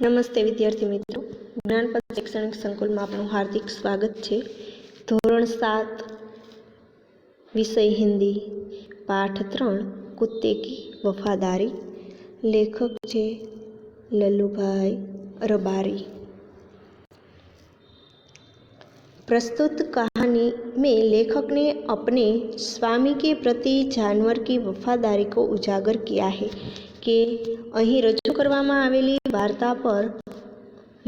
નમસ્તે વિદ્યાર્થી મિત્રો, જ્ઞાનપથ શૈક્ષણિક સંકુલમાં આપનું હાર્દિક સ્વાગત છે। ધોરણ 7 વિષય હિન્દી, પાઠ 3 કુત્તે કી વફાદારી। લેખક છે लल्लूभाई रबारी। प्रस्तुत कहानी में लेखक ने अपने स्वामी के प्रति जानवर की वफादारी को उजागर किया है कि અહીં રજૂ કરવામાં આવેલી વાર્તા પર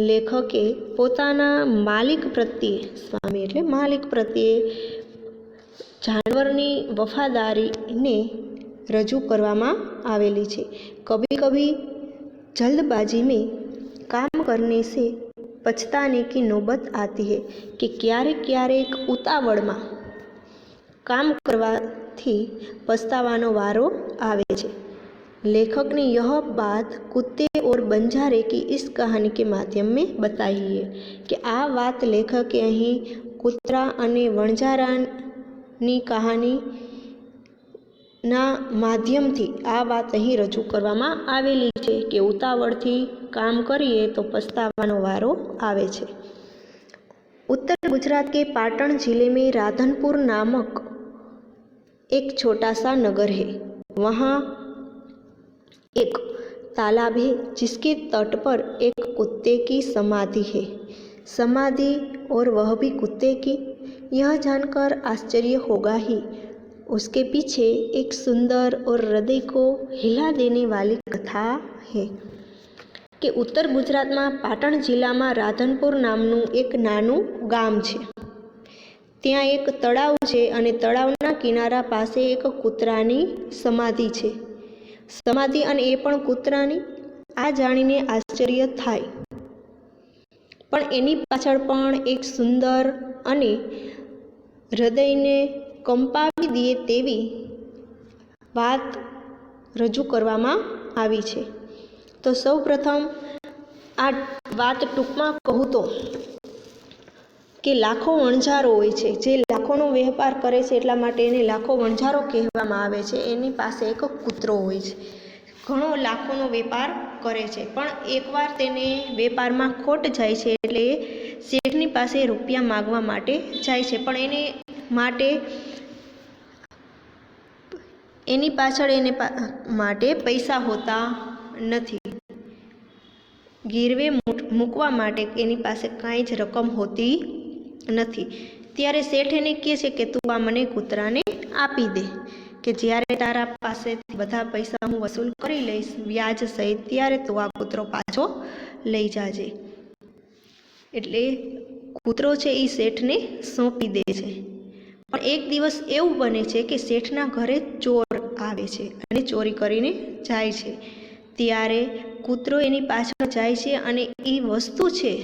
લેખકે પોતાના માલિક પ્રત્યે, સ્વામી એટલે માલિક પ્રત્યે જાનવરની વફાદારીને રજૂ કરવામાં આવેલી છે। कभी कभी जल्दबाजी में काम करने से पछताने की नौबत आती है कि क्यारेक उतावळमां काम करवाथी पछतावानो वारो आवे छे। लेखक ने यह बात कुत्ते और बंजारे की इस कहानी के माध्यम में बताई है कि आ बात लेखके अहीं कूतरा अने वणजारानी कहानी ना माध्यमथी आ बात अहीं रजू करवामां आवेली छे कि उतावळथी काम करीए तो पछतावानो वारो आवे छे। उत्तर गुजरात के पाटण जिले में राधनपुर नामक एक छोटा सा नगर है। वहाँ एक तालाब है जिसके तट पर एक कुत्ते की समाधि है। समाधि और वह भी कुत्ते की। यह जानकर आश्चर्य होगा ही। उसके पीछे एक सुंदर और हृदय को हिला देने वाली कथा है कि उत्तर गुजरात में पाटण जिला में राधनपुर नामनु एक नानु गाम छे। त्यां एक तळाव छे अने तळावना किनारा पासे एक कूतरानी समाधि छे। समाधि अने ए पण कूतरानी। आ जाणीने आश्चर्य थाय, पण एनी पाछळ पण एक सुंदर अने हृदयने कंपावी दे तेवी बात रजू करवामां आवी छे। तो सौ प्रथम आ बात टूंकमां कहूँ तो कि लाखों वणझारो होय छे, जे लाखोनो वेपार करे छे એટલા માટે એને લાખો વણઝારો કહેવામાં આવે છે। એની પાસે એક કૂતરો હોય છે, ઘણો લાખોનો વેપાર કરે છે, પણ એકવાર તેને વેપારમાં ખોટ જાય છે એટલે શેઠની પાસે રૂપિયા માગવા માટે જાય છે, પણ એને માટે એની પાછળ એને માટે પૈસા હોતા નથી। ગીરવે મૂકવા માટે એની પાસે કાંઈ જ રકમ હોતી નથી। ત્યારે શેઠ એને કહે છે કે તું આ મને કૂતરાને આપી દે, કે જ્યારે તારા પાસેથી બધા પૈસા હું વસૂલ કરી લઈશ વ્યાજ સહિત, ત્યારે તું આ કૂતરો પાછો લઈ જાજે। એટલે કૂતરો છે એ શેઠને સોંપી દે છે। પણ એક દિવસ એવું બને છે કે શેઠના ઘરે ચોર આવે છે અને ચોરી કરીને જાય છે। ત્યારે કૂતરો એની પાછળ જાય છે અને એ વસ્તુ છે,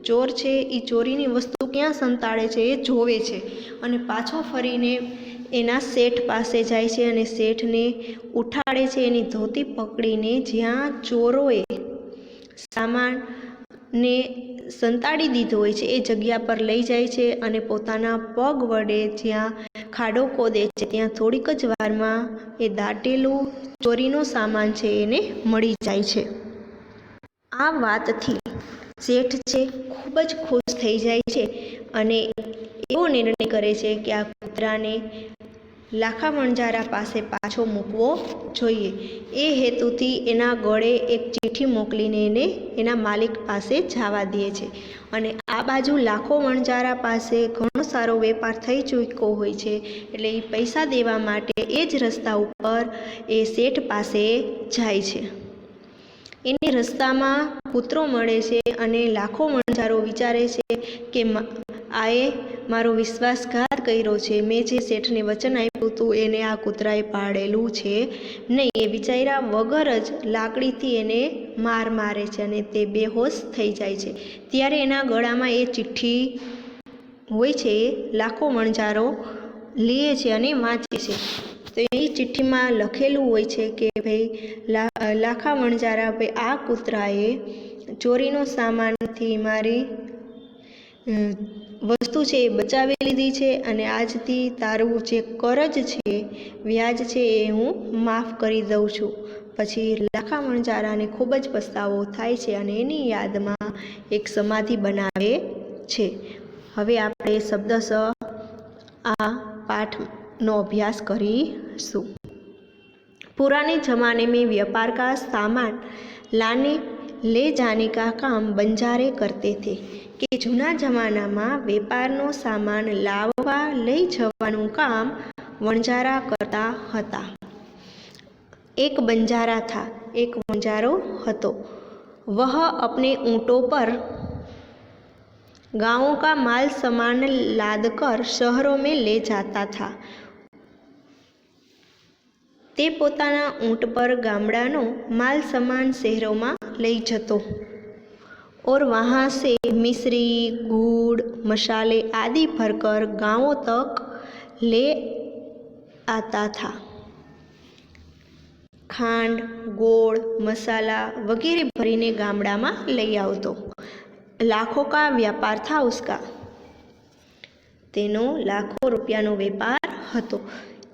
ચોર છે એ ચોરીની વસ્તુ ક્યાં સંતાડે છે એ જોવે છે અને પાછો ફરીને એના શેઠ પાસે જાય છે અને શેઠને ઉઠાડે છે એની ધોતી પકડીને, જ્યાં ચોરોએ સામાનને સંતાડી દીધો હોય છે એ જગ્યા પર લઈ જાય છે અને પોતાના પગ વડે જ્યાં ખાડો ખોદે છે ત્યાં થોડીક જ વારમાં એ દાટેલું ચોરીનો સામાન છે એને મળી જાય છે। આ વાતથી શેઠ છે ખૂબ જ ખુશ થઈ જાય છે અને એવો નિર્ણય કરે છે કે આ કૂતરાને લાખા વણઝારા પાસે પાછો મૂકવો જોઈએ। એ હેતુથી એના ગળે એક ચિઠ્ઠી મોકલીને એને એના માલિક પાસે જવા દે છે અને આ બાજુ લાખો વણઝારા પાસે ઘણો સારો વેપાર થઈ ચૂક્યો હોય છે, એટલે એ પૈસા દેવા માટે એ જ રસ્તા ઉપર એ શેઠ પાસે જાય છે। એને રસ્તામાં કૂતરો મળે છે અને લાખો વણઝારો વિચારે છે કે આએ મારો વિશ્વાસઘાત કર્યો છે, મેં જે શેઠને વચન આપ્યું હતું એને આ કૂતરાએ પાડેલું છે નહીં। એ વિચાર્યા વગર જ લાકડીથી એને માર મારે છે અને તે બેહોશ થઈ જાય છે। ત્યારે એના ગળામાં એ ચિઠ્ઠી હોય છે એ લાખો વણઝારો લે છે અને વાંચે છે। તો એ ચિઠ્ઠીમાં લખેલું હોય છે કે ભાઈ લાખા વણઝારા, ભાઈ આ કૂતરાએ ચોરીનો સામાનથી મારી વસ્તુ છે એ બચાવી લીધી છે અને આજથી તારું જે કરજ છે, વ્યાજ છે એ હું માફ કરી દઉં છું. પછી લાખા વણજારાને ખૂબ જ પસ્તાવો થાય છે અને એની યાદમાં એક સમાધિ બનાવે છે. હવે આપણે શબ્દશ આ पाठ નો अभ्यास करीशू। पुराने ज़माने में व्यापार का सामान लाने ले जाने का काम बंजारे करते थे कि जूना जमाना में वेपारनो सामान लाववा लई जवानुं काम वणजारा करता हता। एक बंजारा था, एक वणजारो हतो। वह अपने ऊँटों पर गांवों का माल सामान लादकर शहरों में ले जाता था। ते पोताना ऊँट पर गामडानो माल सामान शहरों में लई जतो और वहाँ से मिश्री, गुड़, मसाले आदि भरकर गांवों तक ले आता था। खांड, गोड़, मसाला वगैरह भरीने गामडा में लई आवतो। लाखों का व्यापार था उसका। तेनो लाखों रुपयानो व्यापार हतो,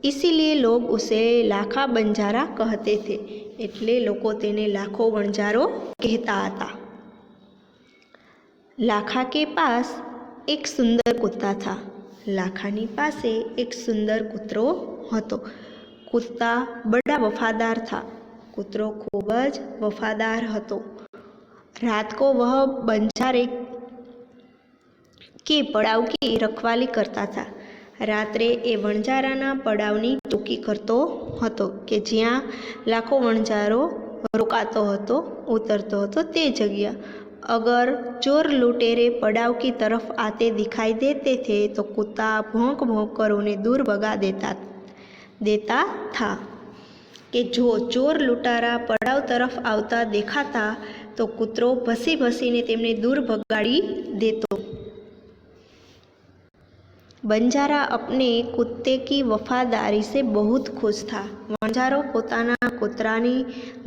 इसीलिए लोग उसे लाखा बंजारा कहते थे। एटले लोको तेने लाखो वणजारो कहता हता। लाखा के पास एक सुंदर कुत्ता था। लाखानी पासे एक सुंदर कुतरो हतो। कुत्ता बड़ा वफादार था। कुतरो खूब ज वफादार हतो। रात को वह बंजारे के पड़ाव की रखवाली करता था। रात्रे ए वणजाराना पड़ावनी चौकी करतो हतो के ज्यां लाखो वणजारो रोकातो हतो, उतरतो हतो ते जग्या। अगर चोर लुटेरे पड़ाव की तरफ आते दिखाई देते थे तो कुत्ता भौंक भौंक कर उन्हें दूर भगा देता था कि जो चोर लुटारा पड़ाव तरफ आवता देखाता तो कुतरो भसी भसीने तेमने दूर भगाड़ी देतो। बंजारा अपने कुत्ते की वफादारी से बहुत खुश था। वणजारो पोताना कुतरानी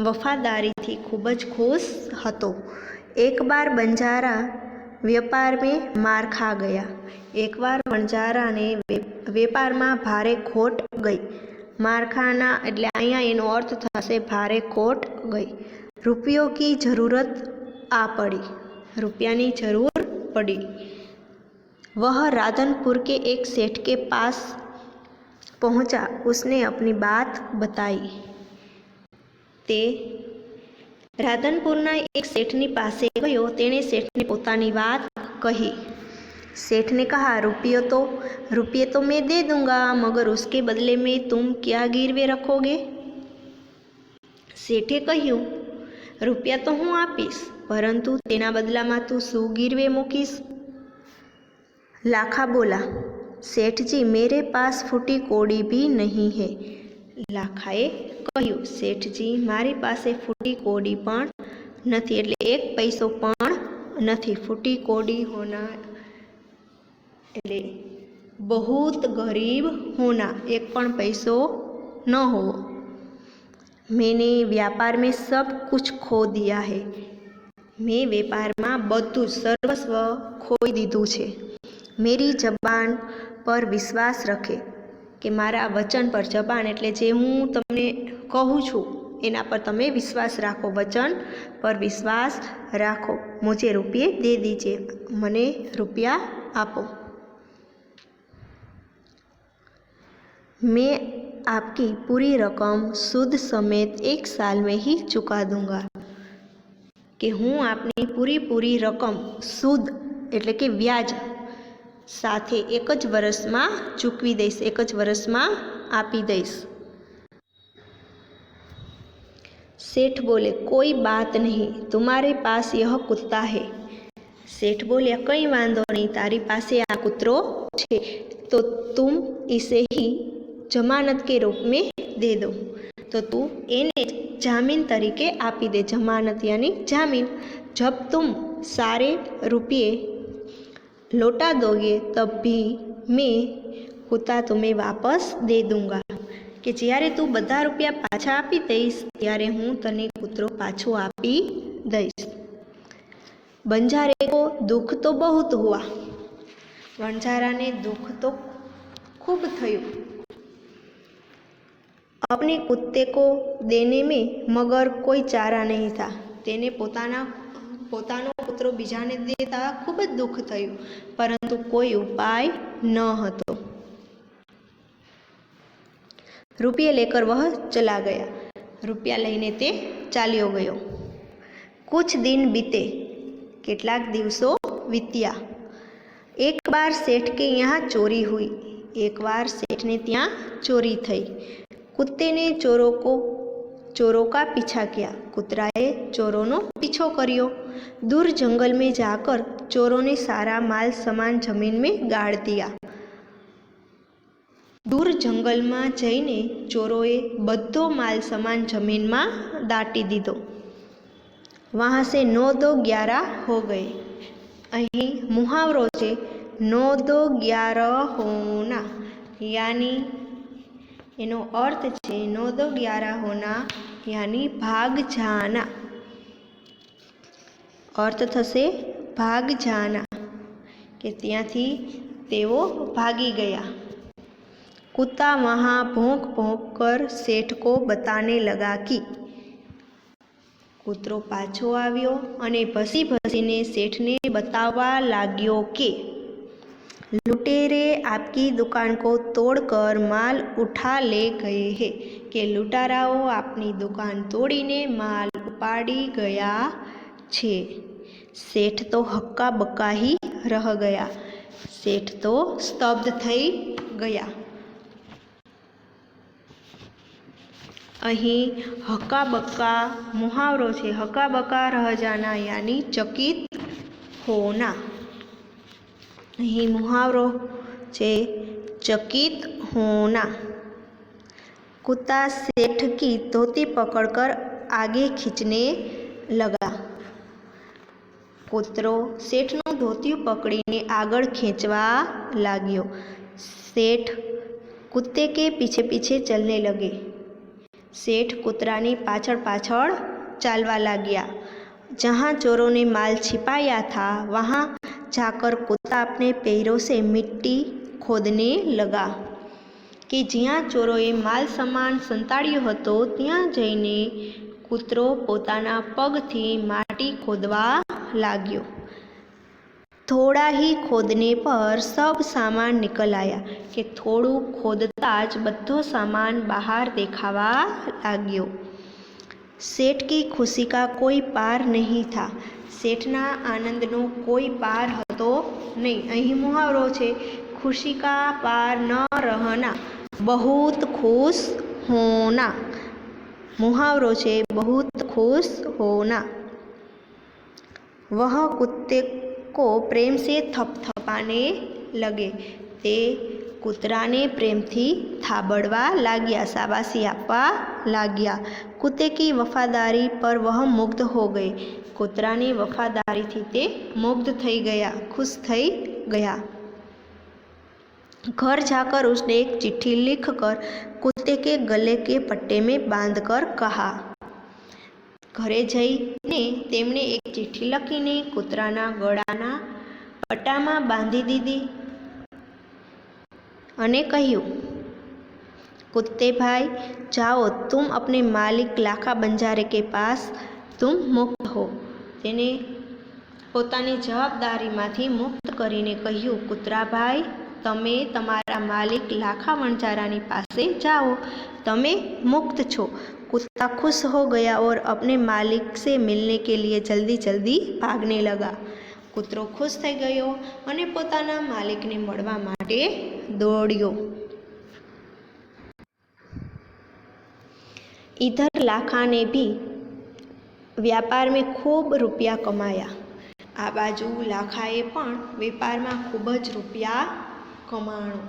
वफादारी थी खूब ज खुश हतो। एक बार बंजारा व्यापार में मार खा गया। एक बार वणजारा ने व्यापार में भारे खोट गई। मार खाना एटले अहींया एनो अर्थ थशे भारे खोट गई। रुपयों की जरूरत आ पड़ी, रुपयानी जरूर पड़ी। वह राधनपुर के एक सेठ के पास पहुंचा। उसने अपनी बात बताई। ते राधनपुरना एक सेठनी पासे गयो। तेणे सेठने पोतानी बात कही। सेठ ने कहा, रुपये तो मैं दे दूंगा, मगर उसके बदले में तुम क्या गिरवे रखोगे? सेठे कह्यु, रुपया तो हूँ आपीश, परंतु तेना बदला में तू शू गिरवे मूकीश? लाखा बोला, सेठ जी मेरे पास फूटी कोड़ी भी नहीं है। लाखाए कह्यु, सेठ जी मारी पासे फूटी कोड़ी पण नथी, एटले एक पैसो पण नथी। फूटी कोड़ी होना एटले बहुत गरीब होना, एक पण पैसो न हो। मैंने व्यापार में सब कुछ खो दिया है। मैं व्यापार में बधु सर्वस्व खोई दीधुं छे। मेरी जबान पर विश्वास रखे कि मारा वचन पर, जबान एटले जे हूँ तमने कहूँ छूँ एना पर तमे विश्वास राखो, वचन पर विश्वास राखो। मुझे रुपये दे दीजिए, मने रुपया आपो। मैं आपकी पूरी रकम सूद समेत 1 साल में ही चुका दूंगा। कि हूँ आपनी पूरी रकम सूद एटले कि व्याज साथे 1 ज वर्ष में चूकवी दईश, 1 ज वर्ष में आपी दईश। सेठ बोले, कोई बात नहीं, तुम्हारे पास यह कुत्ता है। सेठ बोले, कई वांधो नहीं, तारी पासे आ कुतरो छे तो तुम इसे ही जमानत के रूप में दे दो। तो तू एने जामीन तरीके आपी दे। जमानत यानी जामीन। जब तुम सारे रुपये लौटा दोगे तब भी मैं कुत्ता तुम्हें वापस दे दूंगा। कि ज्यारे तू बधा रुपया पाछा आपी दईश त्यारे हूँ तने कुतरो पाछो आपी दईश। बंजारे को दुख तो बहुत हुआ, वणझाराने दुख तो खूब थयुं। अपने कुत्ते को देने में मगर कोई चारा नहीं था। तेने પોતાનો કૂતરો બીજાને દેતા ખૂબ જ દુઃખ થયું, પરંતુ કોઈ ઉપાય ન હતો। રૂપિયા લેકર વહ ચલા ગયા। રૂપિયા લઈને તે ચાલ્યો ગયો। कुछ दिन बीते, કેટલાક દિવસો વીત્યા। एक बार सेठ के यहाँ चोरी हुई। एक बार सेठ ने ત્યાં चोरी थई। कुत्ते ने चोरों का पीछा किया। कुतराए चोरों नो पीछो करियो। दूर जंगल में जाकर चोरों ने सारा माल सामान जमीन में गाड़ दिया। दूर जंगल में जईने चोरोए बधो माल सामान जमीन में दाटी दीधो। वहाँ से 9 दो 11 हो गए। अहीं मुहावरो छे 9 दो 11 होना, यानी एनो अर्थ छे 9 दो 11 होना यानी भाग जाना। अर्थ थशे भाग जाना के त्यांथी तेओ भागी गया। कुत्ता वहाँ भौंक भौंक कर सेठ को बताने लगा कि कूतरो पाछो आव्यो अने भसी भसीने सेठने बतावा लाग्यो के लुटेरे आपकी दुकान को तोड़कर माल उठा ले गए हैं, के लुटाराओ आपनी दुकान तोड़ीने माल उपाड़ी गया छे। सेठ तो हक्का बक्का ही रह गया। सेठ तो स्तब्ध थई गया। अहीं हक्का बक्का मुहावरो छे हक्का बक्का रह जाना यानी चकित होना। अहीं मुहावरो छे चकित होना। कुत्ता सेठ की धोती पकड़कर आगे खींचने लगा। कूतरो सेठनो धोती पकड़ीने आगळ खींचवा लाग्यो। सेठ कुत्ते के पीछे पीछे चलने लगे। सेठ कुतरानी पाछळ पाछळ चालवा लाग्या। जहाँ चोरों ने माल छिपाया था वहाँ जाकर कुत्ता अपने पैरों से मिट्टी खोदने लगा कि ज्यां चोरोए माल सामान संताड़्यो हतो त्यां जईने कूतरो पोताना पगथी माटी खोदवा लाग्यो। थोड़ा ही खोदने पर सब सामान निकल आया कि थोड़ू खोदता ज बधो सामान बाहर देखावा लाग्यो। सेठ की खुशी का कोई पार नहीं था। सेठना आनंदनो कोई पार हतो नहीं। अहीं मुहावरो छे खुशी का पार न रहना, बहुत खुश होना। मुहावरो छे बहुत खुश होना। वह कुत्ते को प्रेम से थपथपाने लगे। ते कूतराने प्रेम थी थाबड़वा लाग्या, शाबाशी आपवा लाग्या। कुत्ते की वफादारी पर वह मुग्ध हो गए। कूतरानी वफादारी थी ते मुग्ध थई गया, खुश थई गया। घर जाकर उसने एक चिट्ठी लिखकर कुत्ते के गले के पट्टे में बांधकर कहा। घरे जईने तेमणे एक चिट्ठी लखीने कूतराना गळाना पट्टामां बांधी दीधी अने कह्युं, कुत्ते भाई जाओ, तुम अपने मालिक लाखा बंजारे के पास तुम मुक्त हो। तेने पोतानी जवाबदारीमांथी मुक्त करीने कह्युं, कुतरा भाई तमे तमारा मालिक लाखा वणझारानी पासे जाओ, तमे मुक्त छो। कुत्ता खुश हो गया और अपने मालिक से मिलने के लिए जल्दी जल्दी भागने लगा। कूतरो खुश थई गयो अने पोताना मालिकने मळवा माटे दौड्यो। इधर लाखा ने भी व्यापार में खूब रुपया कमाया। आ बाजू लाखाए पण वेपार में खूब ज रुपया कमाणो।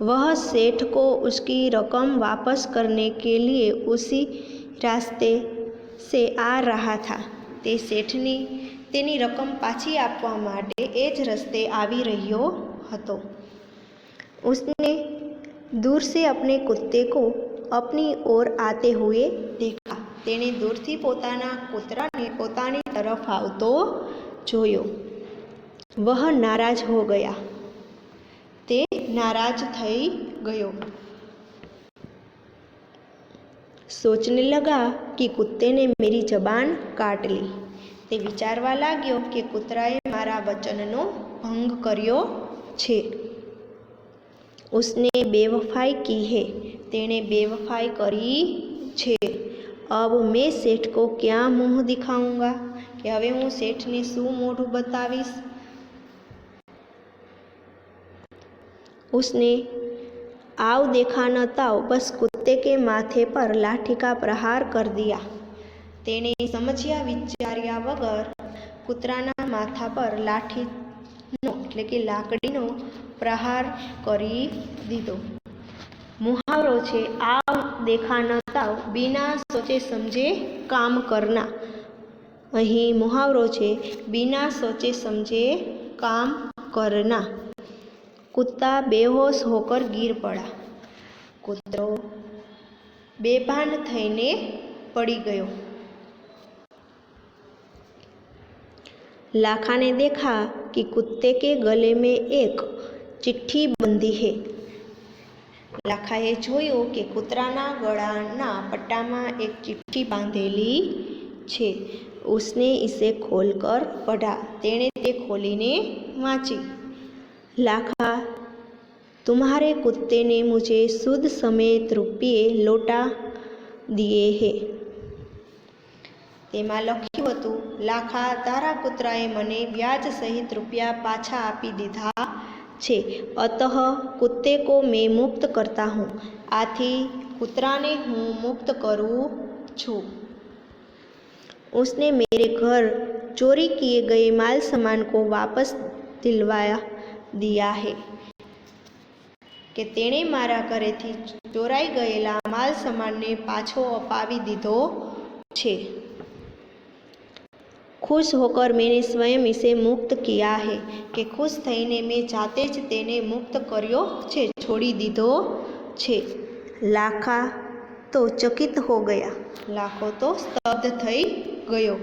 वह सेठ को उसकी रकम वापस करने के लिए उसी रास्ते से आ रहा था। ते सेठने तेनी रकम पाछी आपवा माटे ए ज रस्ते आवी रह्यो हतो। उसने दूर से अपने कुत्ते को अपनी ओर आते हुए देखा। तेने दूरथी पोताना कूतराने पोतानी तरफ आवतो जोयो। वह नाराज हो गया। ते नाराज थई गयो। सोचने लगा कि कुत्ते ने मेरी जबान काट ली। ते विचारवा लाग्यो कि कूतराए मारा वचननो भंग कर्यो छे। उसने बेवफाई की है, तेने बेवफाई करी छे। अब मैं सेठ को क्या मुँह दिखाऊंगा कि हवे हूँ सेठ ने शू मोढुं बतावीश। उसने आव देखा न ताव बस कुत्ते के माथे पर लाठी का प्रहार कर दिया। तेने समझ्या विचार्या वगर कूतराना माथा पर लाठीनो એટલે કે લાકડીનો પ્રહાર કરી દીધો। मुहावरो छे आव देखा न ताव बिना सोचे समझे काम करना। અહીં मुहावरो छे बिना सोचे समझे काम करना। कुत्ता बेहोश होकर गिर पड़ा। कूतरो बेभान थईने पड़ी गयो। लाखा ने देखा कि कुत्ते के गले में एक चिट्ठी बंधी है। लाखाए जोयुं कि कूतराना गळाना पट्टामां एक चिट्ठी बांधेली छे। उसने इसे खोलकर पढ़ा। तेणे ते खोलीने वांची। लाखा, तुम्हारे कुत्ते ने मुझे सूद समेत रुपये लौटा दिए हैं। तेमां लख्युं हतुं, लाखा, तारा कूतराए मने व्याज सहित रुपया पाछा आपी दीधा छे, अतः कुत्ते को मैं मुक्त करता हूँ। आथी कूतराने हूँ मुक्त करूँ छूं। उसने मेरे घर चोरी किए गए माल सामान को वापस दिलवा दिया है कि तेणे मारा घरेथी चोराई गयेला माल सामानने पाछो अपावी दीधो छे। खुश होकर मैंने स्वयं इसे मुक्त किया है कि खुश थईने मैं जाते ज तेने मुक्त कर्यो छे, छोड़ी दीधो छे। लाखा तो चकित हो गया। लाखो तो स्तब्ध थई गयो।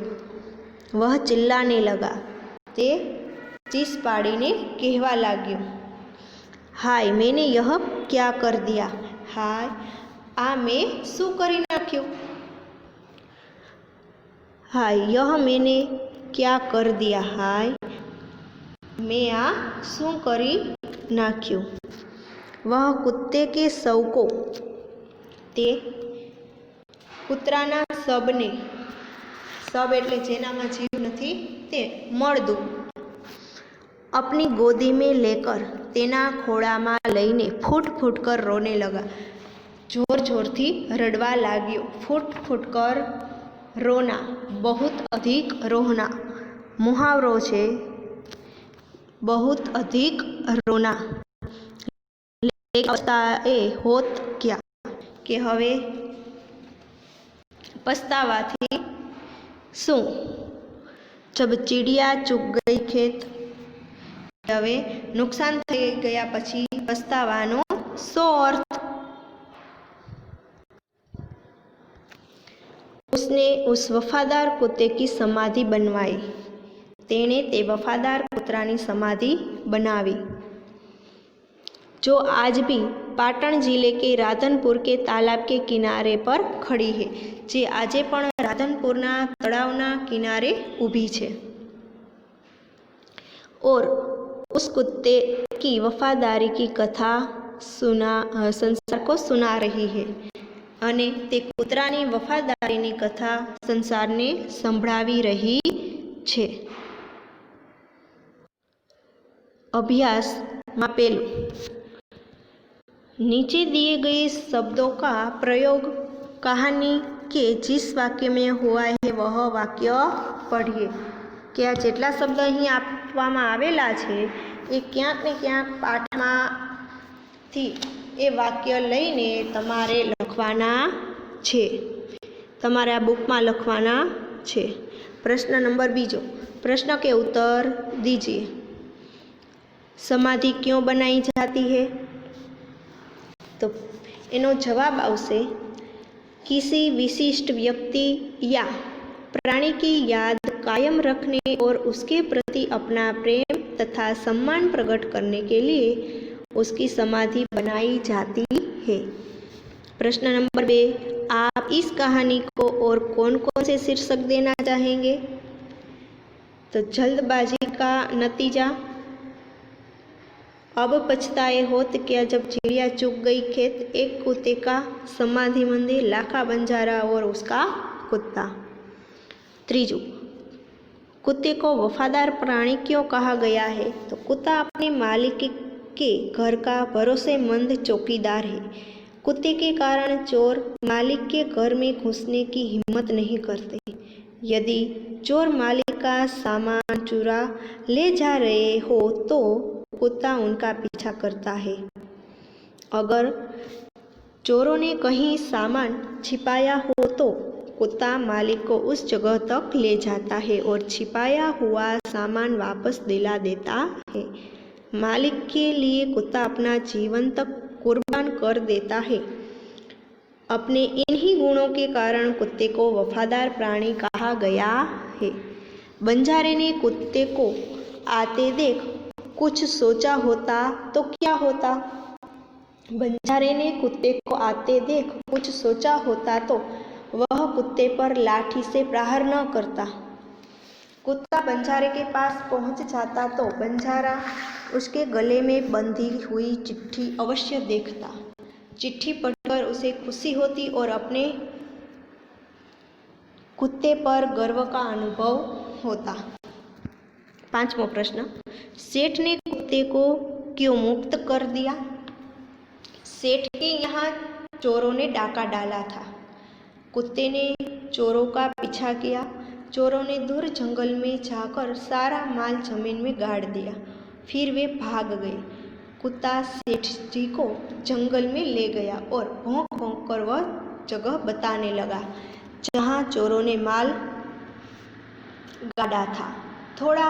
वह चिल्लाने लगा। ते चीस पाड़ीने कहवा लाग्यो, हाय मैंने यह क्या कर दिया। हाय आ मैं शू करी नाख्युं। हाय यह मैंने क्या कर दिया। हाय मैं आ शू करी नाख्युं। वह कुत्ते के शव को ते कूतराना शबने, शब एटले जेनामां जीव नथी ते मरदू, अपनी गोदी में लेकर तेना खोड़ामां लईने फूट फूट कर रोने लगा। जोर जोर थी रड़वा लाग्यो। फूट फूट कर रोना, बहुत अधिक रोना। मुहावरो छे बहुत अधिक रोना। पछताए होत क्या के हवे पछतावाथी शुं। जब चिड़िया चुग गई खेत, हवे नुकसान थई गया पछी पछतावानो शो अर्थ। उसने उस वफादार कुत्ते की समाधि बनवाई। तेणे ते वफादार कूतरानी समाधि बनावी जो आज भी पाटण जिले के राधनपुर के तालाब के किनारे पर खड़ी है। जे आजे पण राधनपुरना तळावना किनारे ऊभी छे और उस कुत्ते की वफादारी की कथा संसार को सुना रही है अने ते कूतरानी वफादारीनी कथा संसारने संभळावी रही छे। अभ्यास में पेलू, नीचे दिए गए शब्दों का प्रयोग कहानी के जिस वाक्य में हुआ है वह वाक्य पढ़िए। कि आ जेटला शब्द अहीं आपवामां आवेला छे ए क्यांक ने क्यांक पाठमांथी ए वाक्य लईने तमारे लखवाना छे। तमारे आ बुकमां लखवाना छे। प्रश्न नंबर 2, प्रश्न के उत्तर दीजिए। समाधि क्यों बनाई जाती है? तो एनो जवाब आवशे, किसी विशिष्ट व्यक्ति या प्राणी की याद कायम रखने और उसके प्रति अपना प्रेम तथा सम्मान प्रकट करने के लिए उसकी समाधि बनाई जाती है। प्रश्न नंबर 2, आप इस कहानी को और कौन कौन से शीर्षक देना चाहेंगे? तो जल्दबाजी का नतीजा, अब पछताए होत क्या जब चिड़िया चुग गई खेत, एक कुत्ते का समाधि मंदिर, लाखा बंजारा और उसका कुत्ता। तीसरा, कुत्ते को वफादार प्राणी क्यों कहा गया है? तो कुत्ता अपने मालिक के घर का भरोसेमंद चौकीदार है। कुत्ते के कारण चोर मालिक के घर में घुसने की हिम्मत नहीं करते। यदि चोर मालिक का सामान चुरा ले जा रहे हो तो कुत्ता उनका पीछा करता है। अगर चोरों ने कहीं सामान छिपाया हो तो कुत्ता मालिक को उस जगह तक ले जाता है और छिपाया हुआ सामान वापस दिला देता है। मालिक के लिए कुत्ता अपना जीवन तक कुर्बान कर देता है। अपने इन्हीं गुणों के कारण कुत्ते को वफादार प्राणी कहा गया है। बंजारे ने कुत्ते को आते देख कुछ सोचा होता तो क्या होता? बंजारे ने कुत्ते को आते देख कुछ सोचा होता तो वह कुत्ते पर लाठी से प्रहार न करता। कुत्ता बंजारे के पास पहुंच जाता तो बंजारा उसके गले में बंधी हुई चिट्ठी अवश्य देखता। चिट्ठी पढ़कर उसे खुशी होती और अपने कुत्ते पर गर्व का अनुभव होता। 5वां प्रश्न, सेठ ने कुत्ते को क्यों मुक्त कर दिया? सेठ के यहाँ चोरों ने डाका डाला था। कुत्ते ने चोरों का पीछा किया। चोरों ने दूर जंगल में जाकर सारा माल जमीन में गाड़ दिया। फिर वे भाग गए। कुत्ता सेठ जी को जंगल में ले गया और भौंक भौंक कर वह जगह बताने लगा जहाँ चोरों ने माल गाड़ा था। थोड़ा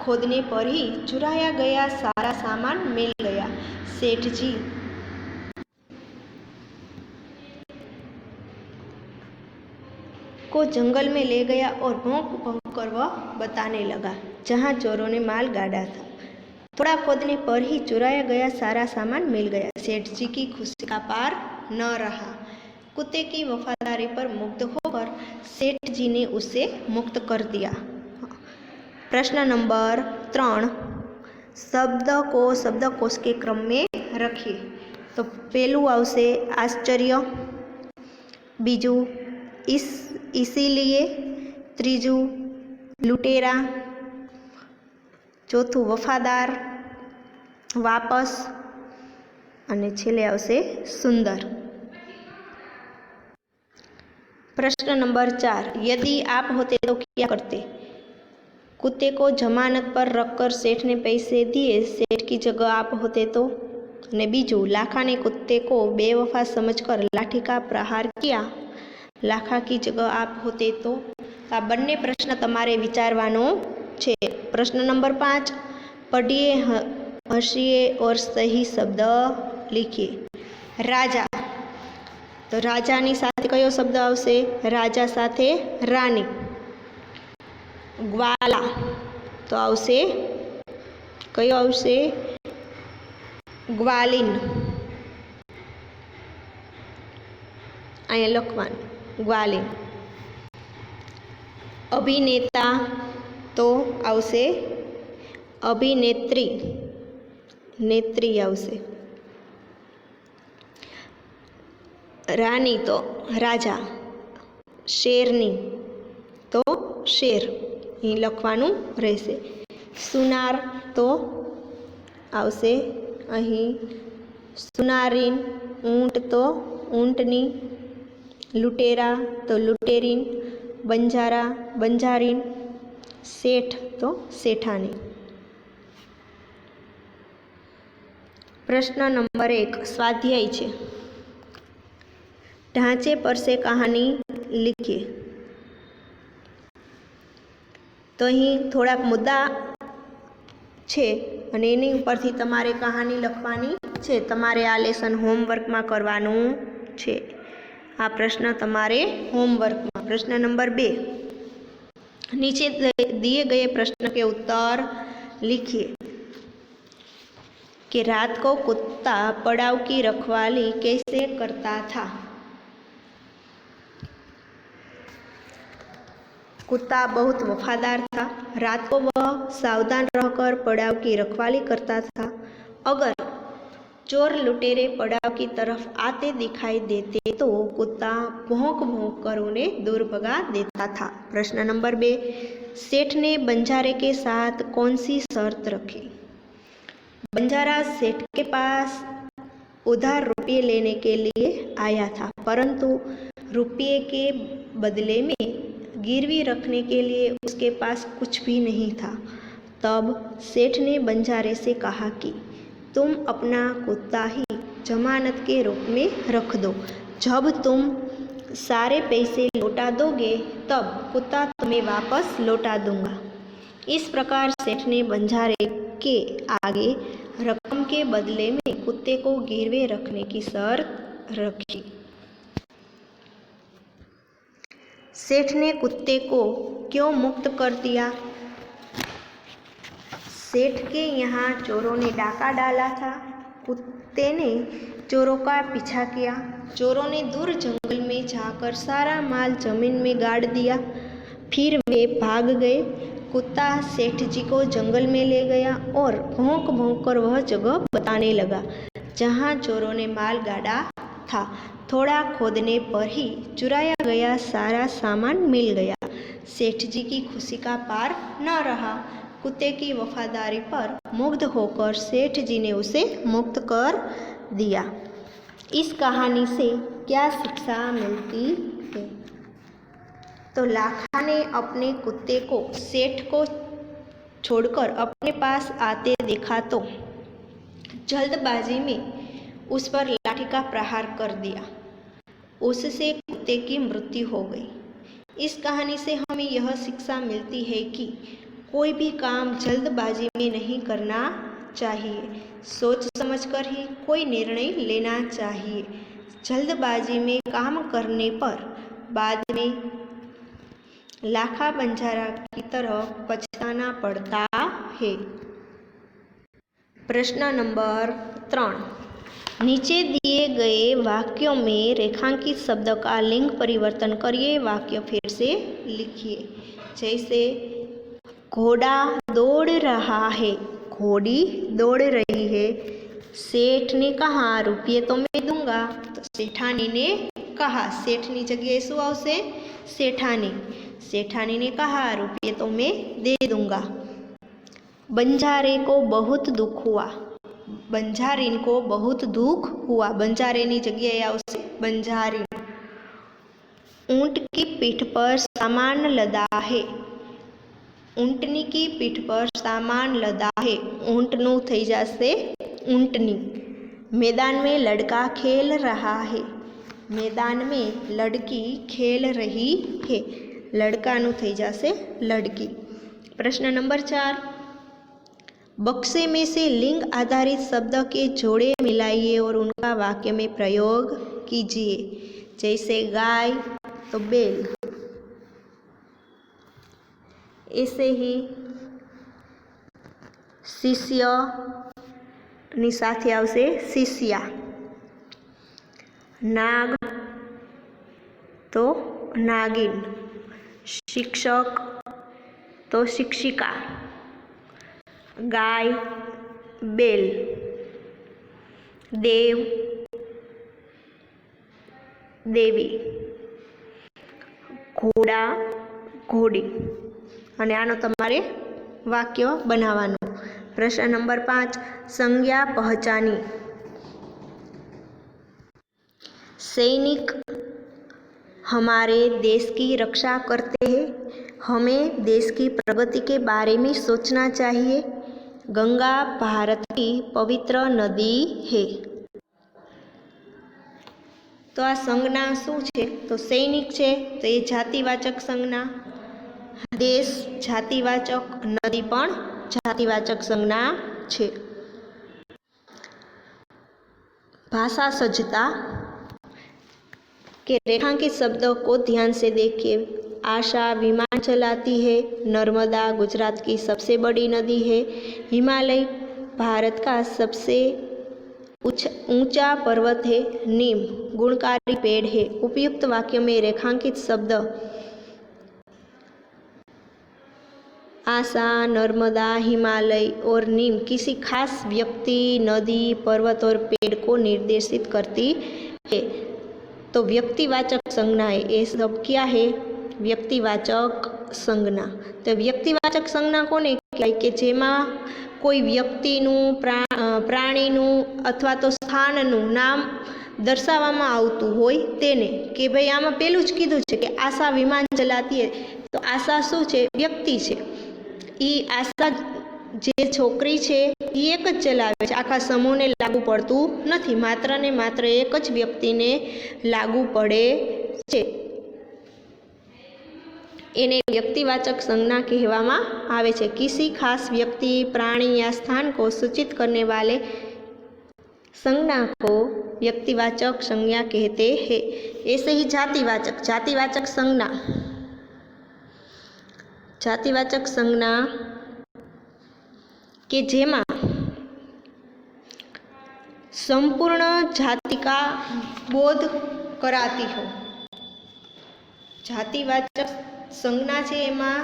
खोदने पर ही चुराया गया सारा सामान मिल गया। सेठ जी को जंगल में ले गया और भौंक भौंक कर वह बताने लगा जहाँ चोरों ने माल गाड़ा था। थोड़ा खोदने पर ही चुराया गया सारा सामान मिल गया। सेठ जी की खुशी का पार न रहा। कुत्ते की वफादारी पर मुग्ध होकर सेठ जी ने उसे मुक्त कर दिया। प्रश्न नंबर 3, शब्द को शब्दकोश के क्रम में रखिए। तो पहलू आवशे आश्चर्य, बीजू इसीलिए, तीजू लुटेरा, चौथु वफादार, वापस અને છેલ્લે આવશે सुंदर। प्रश्न नंबर 4, यदि आप होते तो क्या करते? कुत्ते को जमानत पर रखकर सेठ ने पैसे दिए, सेठ की जगह आप होते तो? ने बीजू, लाखा ने कुत्ते को बेवफा समझकर लाठी का प्रहार किया, लाखा की जगह आप होते तो? आ बंने प्रश्न तमारे विचारवानो छे। प्रश्न नंबर 5, पढ़िए, हंसिए और सही शब्द लिखिए। राजा, तो राजानी साथे कयो शब्द आवशे? राजा साथे रानी। ग्वाला, तो आवशे कयो आवशे? ग्वालिन। अहींया लखवानुं ग्वालिन। अभिनेता, तो आवशे अभिनेत्री, नेत्री आवशे। रानी, तो राजा। शेरनी, तो शेर, અહીં લખવાનું રહેશે। સુનાર, તો આવશે અહીં સુનારીન। ઊંટ, તો ઊંટની। લुटेरा, તો लुटेरीन। बंजारा, बंजारीन। सेठ, तो सेठानी। प्रश्न नंबर 1, स्वाध्याय छे। ढांचे पर से कहानी लिखिए। तो अहीं थोड़ा मुद्दा छे अने एनी उपरथी तमारे कहानी लखवानी छे। तमारे आ लेसन होमवर्क में करवानुं छे। आ प्रश्न तमारे होमवर्क में। प्रश्न नंबर 2, नीचे दिए गए प्रश्न के उत्तर लिखिए कि रात को कुत्ता पड़ाव की रखवाली कैसे करता था। कुत्ता बहुत वफादार था। रात को वह सावधान रहकर पड़ाव की रखवाली करता था। अगर चोर लुटेरे पड़ाव की तरफ आते दिखाई देते तो कुत्ता भौंक भौंक कर उन्हें दूर भगा देता था। प्रश्न नंबर 2, सेठ ने बंजारे के साथ कौन सी शर्त रखी। बंजारा सेठ के पास उधार रुपये लेने के लिए आया था, परंतु रुपये के बदले में गिरवी रखने के लिए उसके पास कुछ भी नहीं था। तब सेठ ने बंजारे से कहा कि तुम अपना कुत्ता ही जमानत के रूप में रख दो। जब तुम सारे पैसे लौटा दोगे तब कुत्ता तुम्हें वापस लौटा दूंगा। इस प्रकार सेठ ने बंजारे के आगे रकम के बदले में कुत्ते को गिरवे रखने की शर्त रखी। सेठ ने कुत्ते को क्यों मुक्त कर दिया। सेठ के यहाँ चोरों ने डाका डाला था। कुत्ते ने चोरों का पीछा किया। चोरों ने दूर जंगल में जाकर सारा माल जमीन में गाड़ दिया। फिर वे भाग गए। कुत्ता सेठ जी को जंगल में ले गया और भौंक भौंक कर वह जगह बताने लगा जहाँ चोरों ने माल गाड़ा था। थोड़ा खोदने पर ही चुराया गया सारा सामान मिल गया। सेठ जी की खुशी का पार न रहा। कुत्ते की वफादारी पर मुग्ध होकर सेठ जी ने उसे मुक्त कर दिया। इस कहानी से क्या शिक्षा मिलती है। तो लाखा ने अपने कुत्ते को सेठ को छोड़कर अपने पास आते देखा तो जल्दबाजी में उस पर लाठी का प्रहार कर दिया। उससे कुत्ते की मृत्यु हो गई। इस कहानी से हमें यह शिक्षा मिलती है कि कोई भी काम जल्दबाजी में नहीं करना चाहिए। सोच समझकर ही कोई निर्णय लेना चाहिए। जल्दबाजी में काम करने पर बाद में लाखा बंजारा की तरह पछताना पड़ता है। प्रश्न नंबर 3, नीचे दिए गए वाक्यों में रेखांकित शब्द का लिंग परिवर्तन करिए। वाक्य फिर से लिखिए। जैसे घोड़ा दौड़ रहा है, घोड़ी दौड़ रही है। सेठ ने कहा रुपये तो मैं दूंगा, तो सेठानी ने कहा, सेठनी जगह શું આવશે सेठानी। सेठानी ने कहा रुपये तो मैं दे दूंगा। बंजारे को बहुत दुख हुआ, बंजारीन को बहुत दुख हुआ। बंजारेनी जगह आवશે बंजारीन। ऊंट की पीठ पर सामान लदा है, ऊंटनी की पीठ पर सामान लदा है। ऊंटનું થઈ જશે ऊंटनी। मैदान में लड़का खेल रहा है, मैदान में लड़की खेल रही है। लड़काનું થઈ જશે लड़की। प्रश्न नंबर 4, बक्से में से लिंग आधारित शब्द के जोड़े मिलाइए और उनका वाक्य में प्रयोग कीजिए। जैसे गाय तो बैल, ऐसे ही शिष्य ની સાથે આવશે शिष्या। नाग तो नागिन, शिक्षक तो शिक्षिका, गाय बैल, देव देवी, घोड़ा घोड़ी। અને આનો તમારે વાક્ય બનાવવાનું। प्रश्न नंबर 5, संज्ञा पहचानी। सैनिक हमारे देश की रक्षा करते हैं, हमें देश की प्रगति के बारे में सोचना चाहिए। गंगा भारत की पवित्र नदी है। तो आ संज्ञा शू छे, तो सैनिक छे तो ये जातिवाचक संज्ञा, देश जातिवाचक, नदी पण जातिवाचक संज्ञा छे। भाषा सज्जता के रेखांकित शब्दों को ध्यान से देखिए। आशा विमान चलाती है। नर्मदा गुजरात की सबसे बड़ी नदी है। हिमालय भारत का सबसे ऊंचा पर्वत है। नीम गुणकारी पेड़ है। उपयुक्त वाक्य में रेखांकित शब्द आशा, नर्मदा, हिमालय और नीम किसी खास व्यक्ति, नदी, पर्वत और पेड़ को निर्देशित करती है। तो व्यक्तिवाचक संज्ञा है। ये सब क्या है? व्यक्तिवाचक संज्ञा। तो व्यक्तिवाचक संज्ञा कोने कहेवाय के जेमां कोई व्यक्तिનું, प्राणीનું अथवा तो स्थानનું नाम दर्शाववामां आवतुं होय तेने के भाई आमां पेલુं ज कीधुं छे के आशा विमान चलाती है। तो आशा शुं छे? व्यक्ति छे। ई आशा जे छोकरी छे ई एक ज चलावे छे, आखा समूहने लागू पड़तुं नथी, मात्र ने मात्र एक ज व्यक्तिने लागू पड़े छे। एने व्यक्तिवाचक संज्ञा कहवामां आवे छे। किसी खास व्यक्ति, प्राणी या स्थान को सूचित करने वाले संज्ञा को व्यक्तिवाचक संज्ञा कहते हैं। ऐसे ही जातिवाचक संज्ञा। जातिवाचक संज्ञा के जेमा संपूर्ण जाति का बोध कराती हो। जातिवाचक संज्ञा छे एमां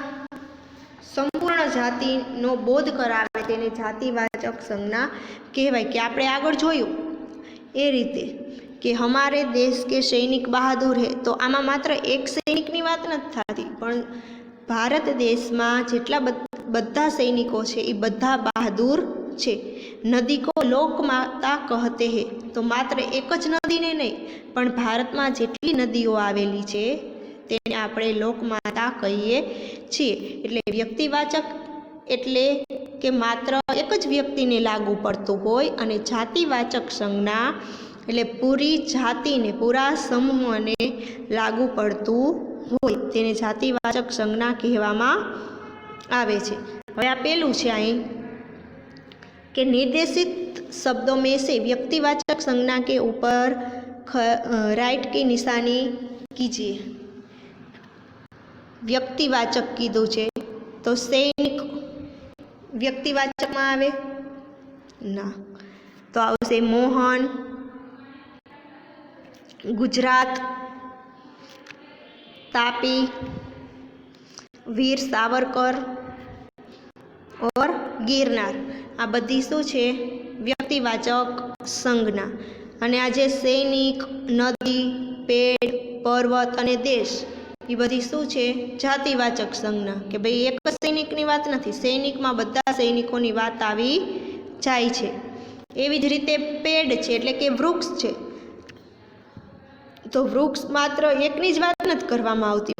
संपूर्ण जातिनो बोध करावे तेने जातिवाचक संज्ञा कहेवाय। कि आपणे आगळ जोयुं ए रीते कि हमारे देश के सैनिक बहादुर है, तो आमां मात्र एक सैनिकनी वात नथी थती, पण भारत देश में जेटला बधा सैनिको छे ए बधा बहादुर छे। नदी को लोक माता कहते हैं, तो मात्र एक ज नदी ने नहीं पण भारत में जेटली नदीओ आवेली छे तेने आपणे लोकमाता कहीए छीए। एटले व्यक्तिवाचक एटले के मात्र एक ज व्यक्तिने लागू पड़तुं होय, अने जातिवाचक संज्ञा एटले पूरी जातिने, पूरा समूहने लागू पड़तुं होय तेने जातिवाचक संज्ञा कहेवामां आवे छे। हवे आ पेलुं छे अहीं के निर्देशित शब्दों में से व्यक्तिवाचक संज्ञा के ऊपर राइट की निशानी कीजिए। व्यक्तिवाचक कीधुं छे तो सैनिक व्यक्तिवाचक में आवे ना, तो आवशे मोहन, गुजरात, तापी, वीर सावरकर और गिरनार। आ बधी शुं छे? व्यक्तिवाचक संज्ञा। अने आ जे सैनिक, नदी, पेड़, पर्वत अने देश ए बधी शुं छे? जातिवाचक संज्ञा। के भाई एक ज सैनिकनी वात नथी, सैनिकमां बधा सैनिकोनी वात आवी जाय छे। एवी ज रीते पेड़ छे एटले के वृक्ष छे, तो वृक्ष मात्र एकनी ज वात नथी करवामां आवती,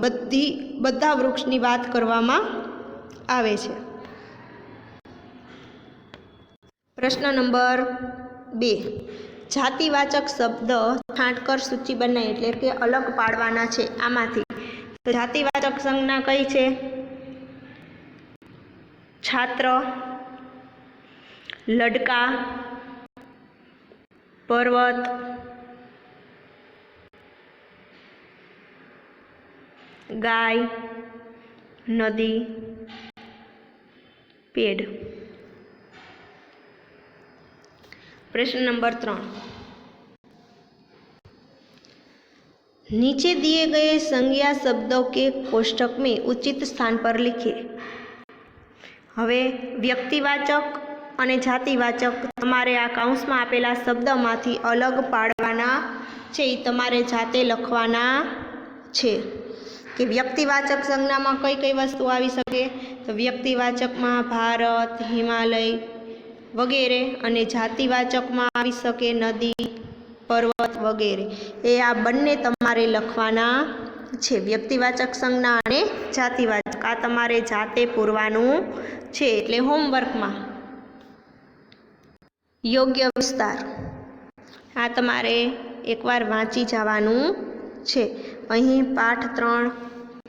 बधा वृक्षनी वात करवामां आवे छे। प्रश्न नंबर 2, जातिवाचक शब्द छांटकर सूची बनाई एटले के अलग पाडवाना छे आमांथी। तो जातिवाचक संज्ञा कई छे? छात्र, लड़का, पर्वत, गाय, नदी, पेड़। प्रश्न नंबर 3, नीचे दिए गए संज्ञा शब्दों के कोष्ठक में उचित स्थान पर लिखिए। हवे व्यक्तिवाचक अने जातिवाचक तमारे आ काउंसमां आपेला शब्दमांथी अलग पाडवाना छे, ए तमारे जाते लखवाना छे। कि व्यक्तिवाचक संज्ञामां कई कई वस्तु आवी शके? तो व्यक्तिवाचकमां भारत, हिमालय वगैरे, अने जातिवाचकमां आवी शके नदी, पर्वत वगैरे। ए आ बंने तमारे लखवाना छे, व्यक्तिवाचक संज्ञा अने जातिवाचक। आ तमारे जाते पूरवानुं छे, एटले होमवर्कमां। योग्य विस्तार आ तमारे एकवार वांची जवानुं छे। अहीं पाठ 3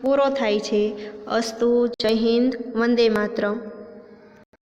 पूरो थाय छे। अस्तु। जय हिंद। वंदे मातरम।